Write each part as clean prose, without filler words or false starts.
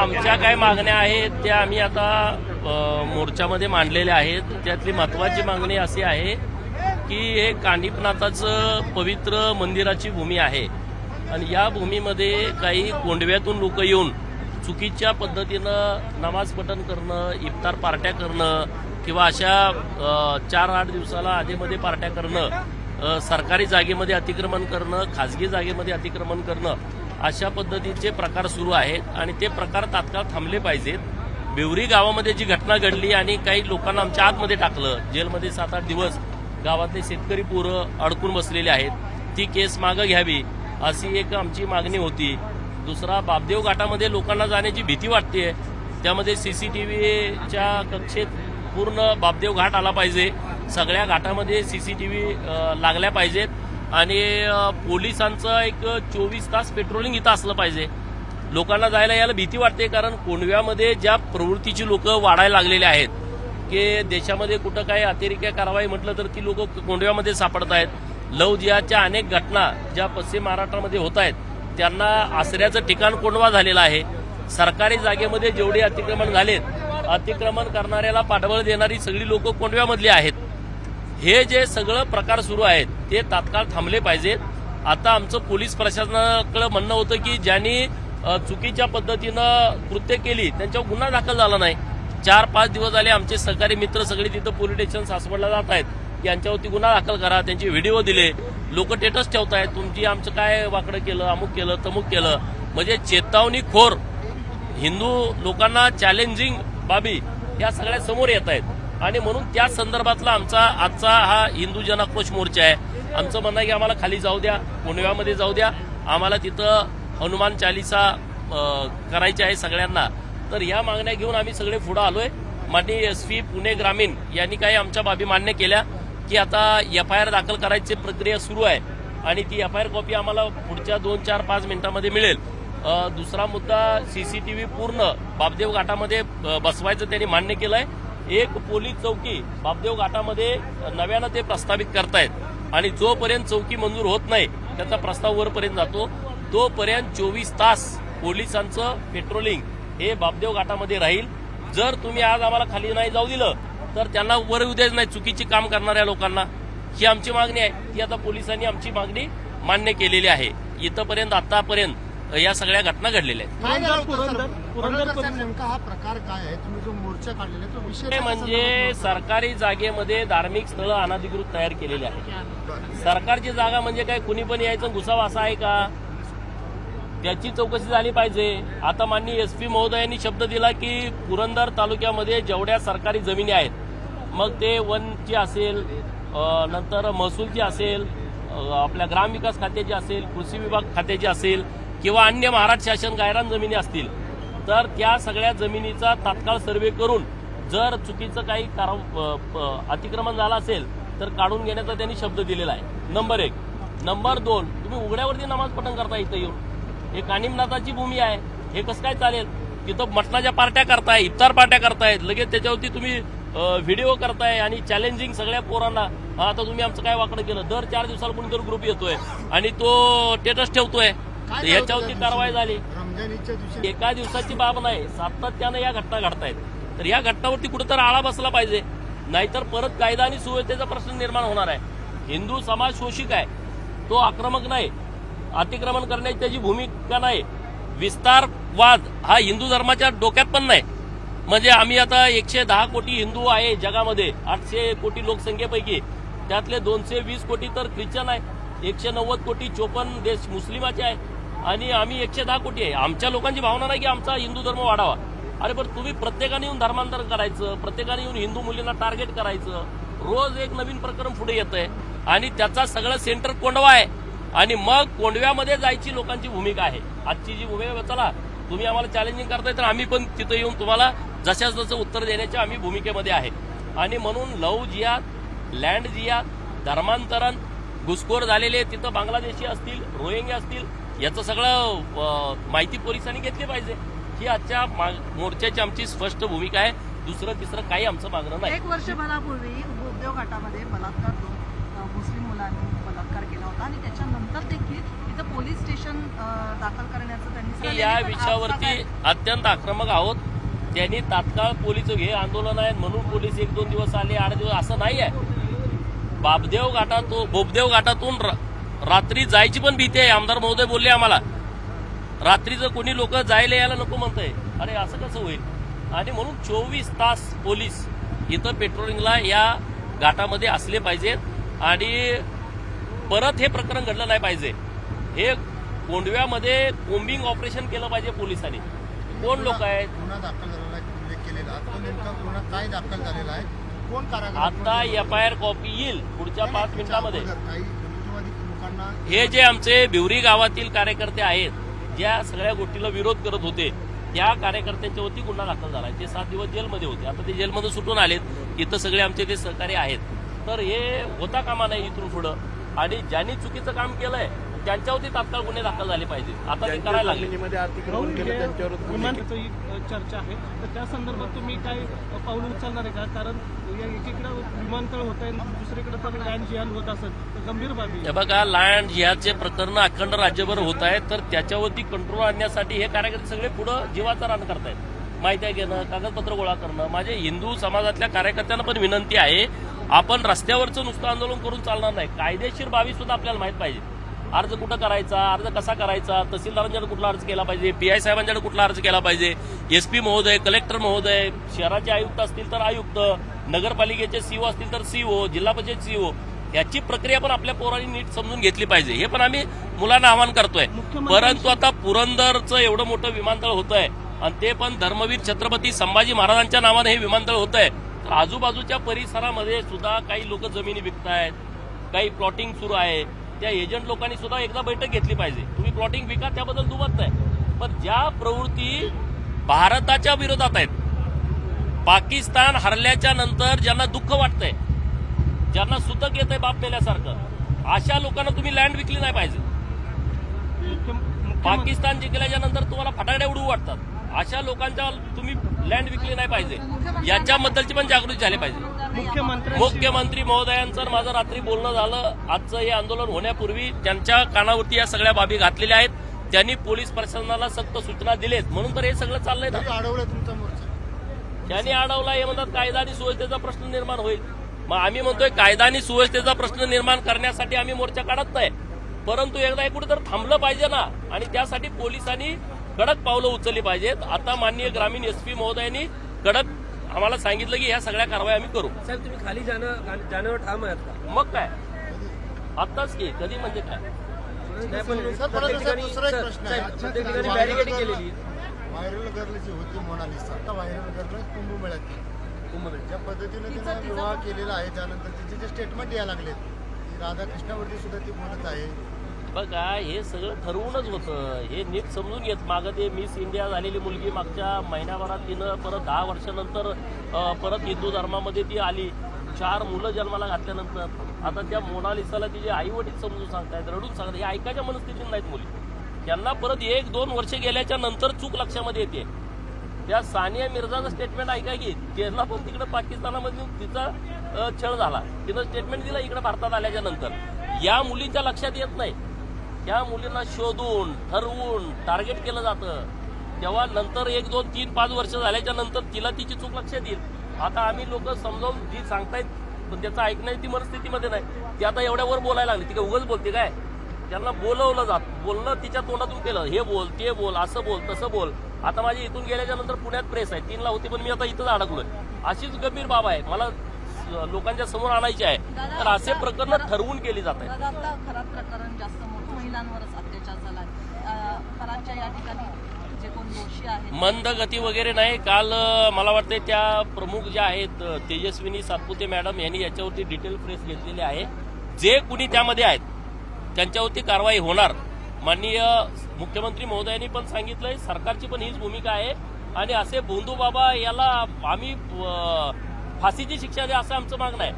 आमच्या काय मागण्या आहेत त्या आम्ही आता मोर्चामध्ये मांडलेल्या आहेत. त्यातली महत्वाची मागणी अशी आहे की हे कानिफनाथाचं पवित्र मंदिराची भूमी आहे आणि या भूमीमध्ये काही कोंडव्यातून लोक येऊन चुकीच्या पद्धतीनं नमाज पठण करणं, इफ्तार पार्ट्या करणं किंवा अशा 4-8 दिवसाला आधीमध्ये पार्ट्या करणं, सरकारी जागेमध्ये अतिक्रमण करणं, खाजगी जागेमध्ये अतिक्रमण करणं, अशा पद्धतीचे प्रकार सुरू आहेत आणि ते प्रकार तात्काळ थांबले पाहिजेत. बिवरी गावामध्ये जी घटना घडली आणि काही लोकांना आमच्या आतमध्ये टाकलं, जेलमध्ये 7-8 दिवस गावातले शेतकरी पोरं अडकून बसलेले आहेत, ती केस मागं घ्यावी अशी एक आमची मागणी होती. दुसरा, बापदेव घाटामध्ये लोकांना जाण्याची भीती वाटते, त्यामध्ये सीसीटीव्हीच्या कक्षेत पूर्ण बापदेव घाट आला पाहिजे, सगळ्या घाटामध्ये सीसीटीव्ही लागल्या पाहिजेत आणि पोलिसांचं एक 24 तास पेट्रोलिंग इथं असलं पाहिजे. लोकांना जायला यायला भीती वाटते कारण कोंडव्यामध्ये ज्या प्रवृत्तीची लोक वाढायला लागलेले आहेत की देशामध्ये कुठं काही अतिरेकी कारवाई म्हटलं तर ती लोक कोंडव्यामध्ये सापडत आहेत. लव जिहादच्या अनेक घटना ज्या पश्चिम महाराष्ट्रामध्ये होत आहेत त्यांना आश्रयाचं ठिकाण कोंडवा झालेलं आहे. सरकारी जागेमध्ये जेवढे अतिक्रमण झालेत, अतिक्रमण करणाऱ्याला पाठबळ देणारी सगळी लोक कोंडव्यामधली आहेत. हे जे सगळं प्रकार सुरू आहेत ते तात्काळ थांबले पाहिजेत. आता आमचं पोलीस प्रशासनाकडे म्हणणं होतं की ज्यांनी चुकीच्या पद्धतीनं कृत्य केली त्यांच्यावर गुन्हा दाखल झाला नाही. 4-5 दिवस झाले आमचे सहकारी मित्र सगळे तिथं पोलीस स्टेशन सासवडला जात आहेत की यांच्यावरती गुन्हा दाखल करा, त्यांचे व्हिडिओ दिले, लोक स्टेटस ठेवतायत, तुमची आमचं काय वाकडं केलं, अमुक केलं, तमुक केलं. म्हणजे चेतावणीखोर हिंदू लोकांना चॅलेंजिंग बाबी या सगळ्या समोर येत आहेत आणि म्हणून त्या संदर्भातला आमचा आजचा हा हिंदू जनाक्रोश मोर्चा आहे. आमचं म्हणणं आहे की आम्हाला खाली जाऊ द्या, कोंडव्यामध्ये जाऊ द्या, आम्हाला तिथं हनुमान चालिसा करायची आहे सगळ्यांना. तर या मागण्या घेऊन आम्ही सगळे पुढे आलोय. माननीय SP पुणे ग्रामीण यांनी काही आमच्या बाबी मान्य केल्या की आता FIR दाखल करायची प्रक्रिया सुरू आहे आणि ती FIR कॉपी आम्हाला पुढच्या 2-4-5 मिनिटांमध्ये मिळेल. दुसरा मुद्दा, CCTV पूर्ण बापदेव घाटामध्ये बसवायचं त्यांनी मान्य केलंय. एक पोलीस चौकी बापदेव घाटामध्ये नव्यानं ते प्रस्तावित करतायत आणि जोपर्यंत चौकी मंजूर होत नाही त्याचा प्रस्ताव वरपर्यंत जातो तोपर्यंत 24 तास पोलिसांचं पेट्रोलिंग हे बापदेव घाटामध्ये राहील. जर तुम्ही आज आम्हाला खाली नाही जाऊ दिलं तर त्यांना वर येऊ द्यायचं नाही चुकीची काम करणाऱ्या लोकांना. ही आमची मागणी आहे, ती आता पोलिसांनी आमची मागणी मान्य केलेली आहे. इथंपर्यंत आतापर्यंत या सगळ्या घटना घडलेल्या आहेत. नेमका हा प्रकार काय आहे? तुम्ही जो मोर्चा काढलेला तो विषय म्हणजे सरकारी जागेमध्ये धार्मिक स्थळं अनधिकृत तयार केलेली आहेत. सरकारची जागा म्हणजे काय कुणी पण यायचं घुसावं असं आहे का? त्याची चौकशी झाली पाहिजे. आता माननीय SP महोदयांनी शब्द दिला की पुरंदर तालुक्यामध्ये जेवढ्या सरकारी जमिनी आहेत, मग ते वनची असेल, नंतर महसूलची असेल, आपल्या ग्रामविकास खात्याची असेल, कृषी विभाग खात्याची असेल किंवा अन्य महाराष्ट्र शासन गायरान जमिनी असतील, तर त्या सगळ्या जमिनीचा तात्काळ सर्वे करून जर चुकीचं काही अतिक्रमण झालं असेल तर काढून घेण्याचा त्यांनी शब्द दिलेला आहे. नंबर 1. नंबर 2, तुम्ही उघड्यावरती नमाज पठण करता इथं येऊन. हे कानिफनाथाची भूमी आहे, हे कसं काय चालेल? तिथं मटणाच्या पार्ट्या करताय, इफ्तार पार्ट्या करतायत, लगेच त्याच्यावरती तुम्ही व्हिडिओ करताय आणि चॅलेंजिंग सगळ्या पोरांना. आता तुम्ही आमचं काय वाकडं केलं? दर 4 दिवसाला कोणीतरी ग्रुप येतोय आणि तो स्टेटस ठेवतोय, याच्यावरती कारवाई झाली. एका दिवसाची बाब नाही, सातत्यानं या घटना घडतायत. तर या घटनावरती कुठेतरी आळा बसला पाहिजे, नाहीतर परत कायदा आणि सुव्यवस्थेचा प्रश्न निर्माण होणार आहे. हिंदू समाज शोषिक आहे, तो आक्रमक नाही, अतिक्रमण करण्याची त्याची भूमिका नाही, विस्तारवाद हा हिंदू धर्माच्या डोक्यात पण नाही. म्हणजे आम्ही आता 110 कोटी हिंदू आहे जगामध्ये, 800 कोटी लोकसंख्येपैकी, त्यातले 220 कोटी तर ख्रिश्चन आहे, 190 कोटी 54 देश मुस्लिमाचे आहे आणि आम्ही 110 कोटी आहे. आमच्या लोकांची भावना नाही की आमचा हिंदू धर्म वाढावा. अरे पण तुम्ही प्रत्येकाने येऊन धर्मांतर करायचं, प्रत्येकाने येऊन हिंदू मुलींना टार्गेट करायचं, रोज एक नवीन प्रकरण पुढे येतंय आणि त्याचा सगळं सेंटर कोंडवा आहे आणि मग कोंडव्यामध्ये जायची लोकांची भूमिका आहे. आजची जी भूमिका, चला तुम्ही आम्हाला चॅलेंजिंग करताय तर आम्ही पण तिथं येऊन तुम्हाला जशाच जसं उत्तर देण्याच्या आम्ही भूमिकेमध्ये आहे. आणि म्हणून लव जिहाद, लँड जिहाद, धर्मांतरण, घुसखोर झालेले तिथं बांगलादेशी असतील, रोहिंग्या असतील, याचं सगळं माहिती पोलिसांनी घेतली पाहिजे. ही आजच्या मोर्चाची आमची स्पष्ट भूमिका आहे. दुसरं तिसरं काही आमचं मागणं नाही. 1 वर्षभरापूर्वी बापदेव घाटामध्ये बलात्कार मुस्लिम मुलांनी बलात्कार केला होता आणि त्याच्यानंतर देखील इथं पोलीस स्टेशन दाखल करण्याचं त्यांनी की सांगितलं. या पण विषयावरती आपसात अत्यंत आक्रमक आहोत. त्यांनी तात्काळ पोलीस हे आंदोलन आहे म्हणून पोलीस 1-2 दिवस आले, 8 दिवस असं नाही आहे. बोबदेव घाटातून रात्री जायची पण भीती आहे. आमदार महोदय बोलले आम्हाला रात्रीचं कोणी लोक जायला यायला नको म्हणतंय. अरे असं कसं होईल? आणि म्हणून 24 तास पोलीस इथं पेट्रोलिंगला या घाटामध्ये असले पाहिजेत आणि परत हे प्रकरण घडलं नाही पाहिजे. हे कोंडव्यामध्ये कोम्बिंग ऑपरेशन केलं पाहिजे पोलिसांनी. कोण लोक आहेत? गुन्हा दाखल झालेला आहे, उल्लेख केलेला तो नेमका गुन्हा काय दाखल झालेला आहे, कोण कारागृह आता FIR कॉपी येईल पुढच्या 5 मिनिटांमध्ये. काही हिंदुत्ववादी लोकांना हे जे आमचे भिवरी गावातील कार्यकर्ते आहेत, ज्या सगळ्या गोष्टीला विरोध करत होते, त्या कार्यकर्त्यांच्या वरती गुन्हा दाखल झाला. ते 7 दिवस जेलमध्ये होते. आता ते जेलमध्ये सुटून आलेत. इथं सगळे आमचे ते सहकारी आहेत. तर हे होता कामा नाही इथून पुढं. आणि ज्यांनी चुकीचं काम केलंय त्यांच्यावरती तात्काळ गुन्हे दाखल झाले पाहिजे. आता ते करायला लागले. विमानाची चर्चा आहे तर त्या संदर्भात तुम्ही काय पाऊल उचलणार आहे का? कारण एकीकडे विमानतळ होत आहे, दुसरीकडे तर लँड जिहाद होत असेल तर गंभीर बाबी. हे बघा, लँड जिहादचे प्रकरण अखंड राज्यभर होत आहेत. तर त्याच्यावरती कंट्रोल आणण्यासाठी हे कार्यकर्ते सगळे पुढं जीवाचा रान करतायत. माहिती घेणं, कागदपत्र गोळा करणं. माझे हिंदू समाजातल्या कार्यकर्त्यांना पण विनंती आहे, आपण रस्त्यावरचं नुसतं आंदोलन करून चालणार नाही. कायदेशीर बाबी सुद्धा आपल्याला माहित पाहिजे. अर्ज कुठं करायचा, अर्ज कसा करायचा, तहसीलदारांच्याकडे कुठला अर्ज केला पाहिजे, PI साहेबांच्याकडे कुठला अर्ज केला पाहिजे, SP महोदय, कलेक्टर महोदय, शहराचे आयुक्त असतील तर आयुक्त, नगरपालिकेचे CO असतील तर CO, जिल्हा परिषद CO, याची प्रक्रिया पण आपल्या पोरांनी नीट समजून घेतली पाहिजे. हे पण आम्ही मुलांना आवाहन करतोय. परंतु आता पुरंदरचं एवढं मोठं विमानतळ होत आहे आणि ते पण धर्मवीर छत्रपती संभाजी महाराजांच्या नावाने हे विमानतळ होत आहे. तर आजूबाजूच्या परिसरामध्ये सुद्धा काही लोक जमिनी विकतायत, काही प्लॉटिंग सुरू आहे. त्या एजंट लोकांनी सुद्धा एकदा बैठक घेतली पाहिजे. तुम्ही प्लॉटिंग विका त्याबद्दल दुमत नाही, पण ज्या प्रवृत्ती भारताच्या विरोधात आहेत, पाकिस्तान हरल्याच्या नंतर ज्यांना दुःख वाटतंय, ज्यांना सुतक येतंय बाप मेल्यासारखं, अशा लोकांना तुम्ही लँड विकली नाही पाहिजे. पाकिस्तान जिंकल्याच्या नंतर तुम्हाला फटाकडे उडवू वाटतात, अशा लोकांच्या तुम्ही लँड विकली नाही पाहिजे. याच्याबद्दलची पण जागृती झाली पाहिजे. मुख्यमंत्री महोदयांचं माझं रात्री बोलणं झालं. आजचं हे आंदोलन होण्यापूर्वी त्यांच्या कानावरती या सगळ्या बाबी घातलेल्या आहेत. त्यांनी पोलीस प्रशासनाला सक्त सूचना दिलेत. म्हणून तर हे सगळं चाललंय ना. अडवलं तुमचा मोर्चा, त्यांनी अडवला. हे म्हणतात कायदा आणि सुव्यवस्थेचा प्रश्न निर्माण होईल. मग आम्ही म्हणतोय कायदा आणि सुव्यवस्थेचा प्रश्न निर्माण करण्यासाठी आम्ही मोर्चा काढत नाही, परंतु एकदा कुठे तर थांबलं पाहिजे ना. आणि त्यासाठी पोलिसांनी कडक पावलं उचलली पाहिजेत. आता माननीय ग्रामीण SP महोदयांनी कडक आम्हाला सांगितलं की ह्या सगळ्या कारवाई आम्ही करू. साहेब तुम्ही खाली जाण्यावर ठाम आहात का? मग काय आत्ताच की कधी म्हणजे काय? नाही, पण सर, प्रत्येक ठिकाणी दुसरा एक प्रश्न आहे. प्रत्येक ठिकाणी बॅरिकेडिंग केलेली. व्हायरल गर्ल जी होती मोनालिसा, आता व्हायरल गर्ल कुंभमेळ्यात ज्या पद्धतीने तिने विवाह केलेला आहे, त्यानंतर तिचे जे स्टेटमेंट यायला लागलेत, राधाकृष्णावरती सुद्धा ती बोलत आहे. बघा, हे सगळं ठरवूनच होतं. हे नीट समजून घेत. मागं ते मिस इंडिया झालेली मुलगी मागच्या महिन्याभरात तिनं परत 10 वर्षानंतर परत हिंदू धर्मामध्ये ती आली. 4 मुलं जन्माला घातल्यानंतर आता त्या मोनालिसाला तिचे आई वडील समजून सांगतायत, रडून सांगतात. हे ऐकायच्या मनस्थितीत नाहीत मुली. त्यांना परत 1-2 वर्ष गेल्याच्या नंतर चूक लक्षामध्ये येते. त्या सानिया मिर्झाचं स्टेटमेंट ऐका की, त्यांना पण तिकडे पाकिस्तानामध्ये तिचा छळ झाला. तिनं स्टेटमेंट दिलं इकडे भारतात आल्याच्या नंतर. या मुलीच्या लक्षात येत नाही. त्या मुलींना शोधून ठरवून टार्गेट केलं जातं. तेव्हा नंतर 1-2-3-5 वर्ष झाल्याच्या नंतर तिला तिची चूक लक्षात येईल. आता आम्ही लोक समजावून जी सांगतायत पण त्याचं ऐकण्याची ती मनस्थितीमध्ये नाही. ती आता एवढ्यावर बोलायला लागली. ती काय उगाच बोलते काय? त्यांना बोलवलं जात, बोलणं तिच्या तोंडातून केलं. हे बोल, ते बोल, असं बोल, तसं बोल. आता माझी इथून गेल्याच्या नंतर पुण्यात प्रेस आहे, 3ला होती पण मी आता इथंच अडकलोय. अशीच गंभीर बाब आहे, मला लोकांच्या समोर आणायची आहे. तर असे प्रकरण ठरवून केली जात आहेत. आता खराब प्रकरण जास्त मोठं महिलांवरच अत्याचार झाला. खराबच्या या ठिकाणी जे कोण दोषी आहेत, मंद गती वगैरे नाही. काल मला वाटतं त्या प्रमुख ज्या आहेत तेजस्विनी सातपुते मॅडम यांनी याच्यावरती डिटेल प्रेस घेतलेली आहे. जे कुणी त्यामध्ये आहेत त्यांच्यावरती कारवाई होणार. माननीय मुख्यमंत्री महोदयांनी पण सांगितलंय, सरकारची पण हीच भूमिका आहे. आणि असे भोंदू बाबा याला आम्ही फाशीची शिक्षा द्या असं आमचं मागणं आहे.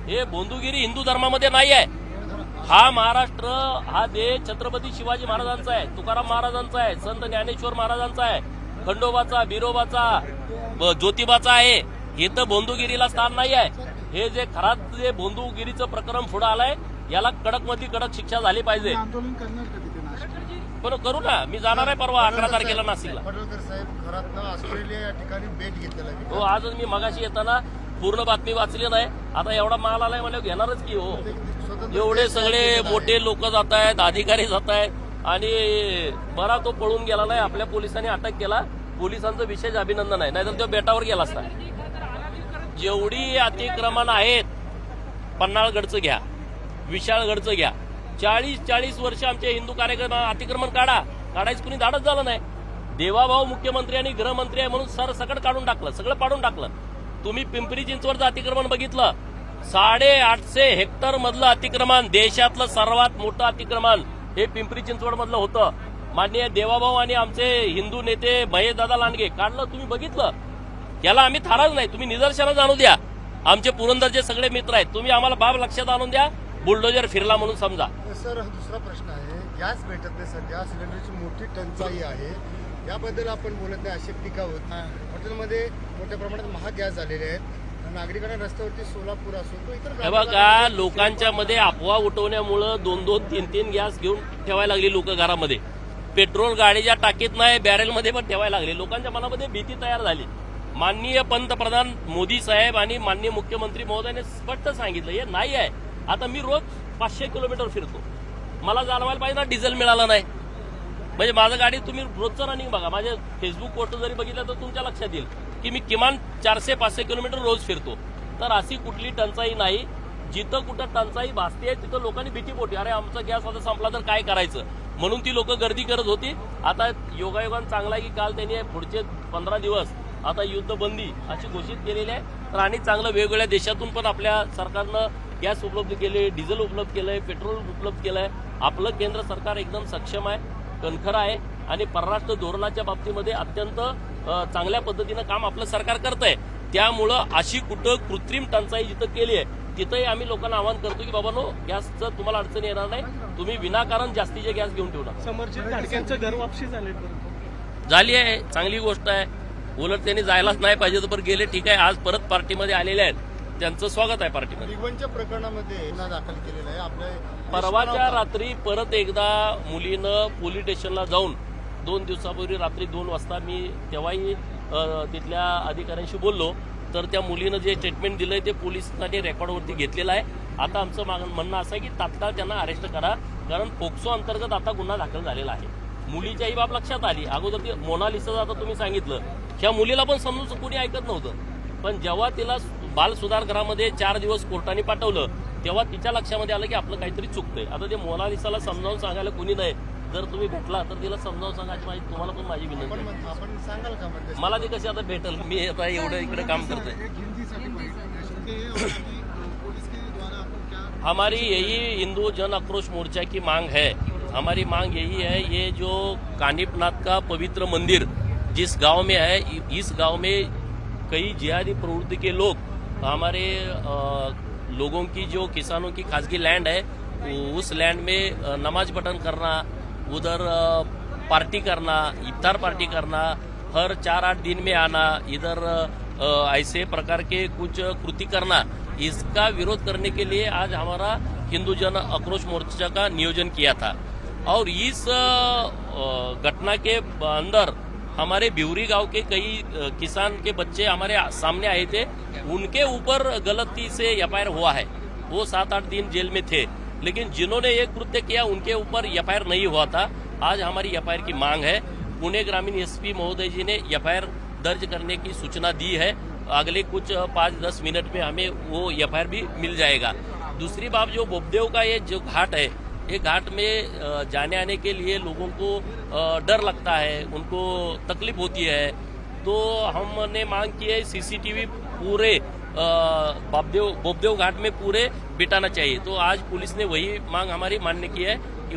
हे भोंदूगिरी हिंदू धर्मामध्ये नाही आहे. हा महाराष्ट्र, हा देश छत्रपती शिवाजी महाराजांचा आहे, तुकाराम महाराजांचा आहे, संत ज्ञानेश्वर महाराजांचा आहे, खंडोबाचा, बिरोबाचा, ज्योतिबाचा आहे. हे तर भोंदूगिरीला स्थान नाही आहे. हे जे खरात जे बंधुगिरीचं प्रकरण पुढे आलंय याला कडक मध्ये कडक शिक्षा झाली पाहिजे. आंदोलन करणार का तिथे नाशिक? पण करू ना, मी जाणार आहे परवा 11 तारखेला नाशिकला. पडळकर साहेब घरातनं ऑस्ट्रेलिया या ठिकाणी भेट घेतलेला आहे. हो, आजच मी मगाशी येताना पूर्ण बातमी वाचली नाही. आता एवढा माल आलाय मला घेणारच की. हो, एवढे सगळे मोठे लोक जात आहेत, अधिकारी जात आहेत आणि बरा तो पळून गेला नाही. आपल्या पोलिसांनी अटक केला. पोलिसांचं विशेष अभिनंदन आहे, नाहीतर तो बेटावर गेला असता. जेवढी अतिक्रमण आहेत, पन्हाळगडचं घ्या, विशाळगडचं घ्या, 40 वर्ष आमचे हिंदू कार्यक्रम अतिक्रमण काढायचं कुणी धाडच झालं नाही. देवाभाऊ मुख्यमंत्री आणि गृहमंत्री आहे म्हणून सरसकट काढून टाकलं, सगळं पाडून टाकलं. तुम्ही पिंपरी चिंचवडचं अतिक्रमण बघितलं, 850 हेक्टर मधलं अतिक्रमण, देशातलं सर्वात मोठं अतिक्रमण हे पिंपरी चिंचवड मधलं होतं. माननीय देवाभाऊ आणि आमचे हिंदू नेते महेशदादा लांडगे काढलं, तुम्ही बघितलं. याला आम्ही थाराच नाही, तुम्ही निदर्शनास आणू द्या. आमचे पुरंदरचे सगळे मित्र आहेत, तुम्ही आम्हाला बाब लक्षात आणून द्या. बुलडोजर फिरला म्हणून समजा. सर, दुसरा प्रश्न आहे, गॅस भेटत नाही सध्या, सिलेंडरची मोठी टंचाई आहे, याबद्दल आपण बोलत नाही, अशी टीका होत नाही. हॉटेलमध्ये मोठ्या प्रमाणात महाग गॅस झालेले आहेत, नागरिकांना रस्त्यावरती सोलापूर असो तो इतर हे बघा, लोकांच्या मध्ये अफवा उठवण्यामुळं 2-2, 3-3 गॅस घेऊन ठेवायला लागली लोक घरामध्ये. पेट्रोल गाडीच्या टाकीत नाही, बॅरेलमध्ये पण ठेवायला लागले. लोकांच्या मनामध्ये भीती तयार झाली. माननीय पंतप्रधान मोदी साहेब आणि माननीय मुख्यमंत्री महोदयाने स्पष्ट सांगितलं हे नाही आहे. आता मी रोज 500 किलोमीटर फिरतो, मला जाणवायला पाहिजे ना डिझेल मिळाला नाही. म्हणजे माझं गाडी तुम्ही रोजचं रनिंग बघा, माझे फेसबुक पोस्ट जरी बघितलं तर तुमच्या लक्षात येईल की मी किमान 400-500 किलोमीटर रोज फिरतो. तर अशी कुठली टंचाई नाही. जिथं कुठं टंचाई भासते तिथं लोकांनी भीतीपोटी, अरे आमचा गॅस आता संपला तर काय करायचं, म्हणून ती लोक गर्दी करत होती. आता योगायोगान चांगला आहे की काल त्यांनी पुढचे 15 दिवस आता युद्धबंदी अशी घोषित केलेली आहे. तर आणि चांगलं वेगवेगळ्या देशातून पण आपल्या सरकारनं गॅस उपलब्ध केले, डिझेल उपलब्ध केलंय, पेट्रोल उपलब्ध केलंय. आपलं केंद्र सरकार एकदम सक्षम आहे, कणखर आहे आणि परराष्ट्र धोरणाच्या बाबतीमध्ये अत्यंत चांगल्या पद्धतीनं काम आपलं सरकार करतंय. त्यामुळं अशी कुठं कृत्रिम टंचाई जिथं केली आहे तिथंही आम्ही लोकांना आवाहन करतो की बाबा नो, गॅसचं तुम्हाला अडचण येणार नाही, तुम्ही विनाकारण जास्तीचे गॅस घेऊन ठेवू नका. समर्जित धाडक्यांचं घर वापसी झाली आहे, चांगली गोष्ट आहे. उलट त्यांनी जायलाच नाही पाहिजे तर गेले, ठीक आहे. आज परत पार्टीमध्ये आलेले आहेत, त्यांचं स्वागत आहे पार्टीमध्ये. निगवणच्या प्रकरणामध्ये गुन्हा दाखल केलेला आहे. आपल्या परवाच्या रात्री परत एकदा मुलीनं पोलीस स्टेशनला जाऊन 2 दिवसापूर्वी रात्री 2 वाजता मी तेव्हाही तिथल्या अधिकाऱ्यांशी बोललो. तर त्या मुलीनं जे स्टेटमेंट दिलंय ते पोलिसांनी रेकॉर्डवरती घेतलेलं आहे. आता आमचं म्हणणं असं आहे की तात्काळ त्यांना अरेस्ट करा, कारण पोक्सो अंतर्गत आता गुन्हा दाखल झालेला आहे. मुलीची आई बाब लक्षात आली. अगोदर ती मोनालिसा आता तुम्ही सांगितलं, ह्या मुलीला पण समजून कुणी ऐकत नव्हतं. पण जेव्हा तिला बाल सुधारगृहामध्ये 4 दिवस कोर्टाने पाठवलं तेव्हा तिच्या लक्षामध्ये आलं की आपलं काहीतरी चुकतंय. आता ते मोनालिसाला समजावून सांगायला कुणी नाही. जर तुम्ही भेटला तर तिला समजावून सांगायची माझी तुम्हाला पण माझी विनंती आहे. आपण सांगाल का म्हणजे मला ते कशी आता भेटेल, मी आता एवढं इकडे काम करतोय. हमारी यही हिंदू जन आक्रोश मोर्चा की मांग है. हमारी मांग यही है, ये जो कानिपनाथ का पवित्र मंदिर जिस गांव में है, इस गांव में कई जिहादी प्रवृत्ति के लोग हमारे लोगों की जो किसानों की खासगी लैंड है उस लैंड में नमाज पठन करना, उधर पार्टी करना, इफ्तार पार्टी करना, हर 4-8 दिन में आना, इधर ऐसे प्रकार के कुछ कृति करना, इसका विरोध करने के लिए आज हमारा हिंदू जन आक्रोश मोर्चा का नियोजन किया था. और इस घटना के अंदर हमारे बिवरी गांव के कई किसान के बच्चे हमारे सामने आए थे. उनके ऊपर गलती से एफआईआर हुआ है. वो 7-8 दिन जेल में थे, लेकिन जिन्होंने ये कृत्य किया उनके ऊपर एफआईआर नहीं हुआ था. आज हमारी एफआईआर की मांग है. पुणे ग्रामीण एसपी महोदय जी ने एफआईआर दर्ज करने की सूचना दी है. अगले कुछ 5-10 मिनट में हमें वो एफआईआर भी मिल जाएगा. दूसरी बात, जो बोबदेव का ये जो घाट है, ये घाट में जाने आने के लिए लोगों को डर लगता है, उनको तकलीफ होती है. तो हमने मांग की है सीसीटीवी पूरे बोबदेव घाट में पूरे बिठाना चाहिए. तो आज पुलिस ने वही मांग हमारी मान्य की है.